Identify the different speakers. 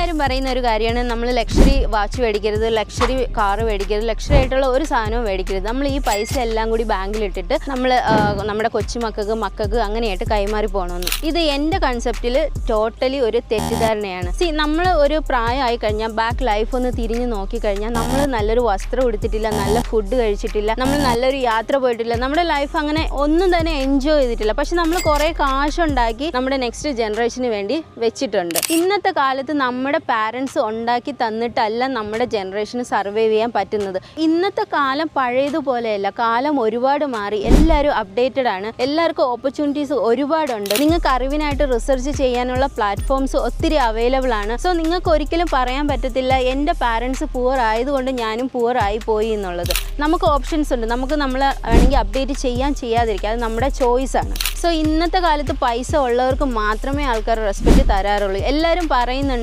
Speaker 1: എല്ലാവരും പറയുന്ന ഒരു കാര്യമാണ് നമ്മൾ ലക്ഷറി വാച്ച് മേടിക്കരുത്, ലക്ഷറി കാർ മേടിക്കരുത്, ലക്ഷറി ആയിട്ടുള്ള ഒരു സാധനവും മേടിക്കരുത്. നമ്മൾ ഈ പൈസ എല്ലാം കൂടി ബാങ്കിലിട്ടിട്ട് നമ്മൾ നമ്മുടെ മക്കൾക്ക് അങ്ങനെയായിട്ട് കൈമാറി പോകണമെന്ന്. ഇത് എൻ്റെ കൺസെപ്റ്റിൽ ടോട്ടലി ഒരു തെറ്റിദ്ധാരണയാണ്. നമ്മൾ ഒരു പ്രായമായി കഴിഞ്ഞാൽ ബാക്ക് ലൈഫ് ഒന്ന് തിരിഞ്ഞ് നോക്കിക്കഴിഞ്ഞാൽ നമ്മൾ നല്ലൊരു വസ്ത്രം എടുത്തിട്ടില്ല, നല്ല ഫുഡ് കഴിച്ചിട്ടില്ല, നമ്മൾ നല്ലൊരു യാത്ര പോയിട്ടില്ല, നമ്മുടെ ലൈഫ് അങ്ങനെ ഒന്നും തന്നെ എൻജോയ് ചെയ്തിട്ടില്ല. പക്ഷെ നമ്മൾ കുറേ കാശുണ്ടാക്കി നമ്മുടെ നെക്സ്റ്റ് ജനറേഷന് വേണ്ടി വെച്ചിട്ടുണ്ട്. ഇന്നത്തെ കാലത്ത് നമ്മുടെ പാരൻസ് ഉണ്ടാക്കി തന്നിട്ടല്ല നമ്മുടെ ജനറേഷന് സർവൈവ് ചെയ്യാൻ പറ്റുന്നത്. ഇന്നത്തെ കാലം പഴയതുപോലെയല്ല, കാലം ഒരുപാട് മാറി, എല്ലാവരും അപ്ഡേറ്റഡ് ആണ്, എല്ലാവർക്കും ഓപ്പർച്യൂണിറ്റീസ് ഒരുപാടുണ്ട്. നിങ്ങൾക്ക് അറിവിനായിട്ട് റിസർച്ച് ചെയ്യാനുള്ള പ്ലാറ്റ്ഫോംസ് ഒത്തിരി അവൈലബിൾ ആണ്. സോ നിങ്ങൾക്ക് ഒരിക്കലും പറയാൻ പറ്റത്തില്ല എൻ്റെ പാരൻസ് പുവർ ആയതുകൊണ്ട് ഞാനും പുവർ ആയി പോയി എന്നുള്ളത്. നമുക്ക് ഓപ്ഷൻസ് ഉണ്ട്, നമുക്ക് നമ്മൾ വേണമെങ്കിൽ അപ്ഡേറ്റ് ചെയ്യാതിരിക്കുക, അത് നമ്മുടെ ചോയ്സാണ്. സോ ഇന്നത്തെ കാലത്ത് പൈസ ഉള്ളവർക്ക് മാത്രമേ ആൾക്കാർ റെസ്പെക്റ്റ് തരാറുള്ളൂ. എല്ലാവരും പറയുന്നുണ്ട്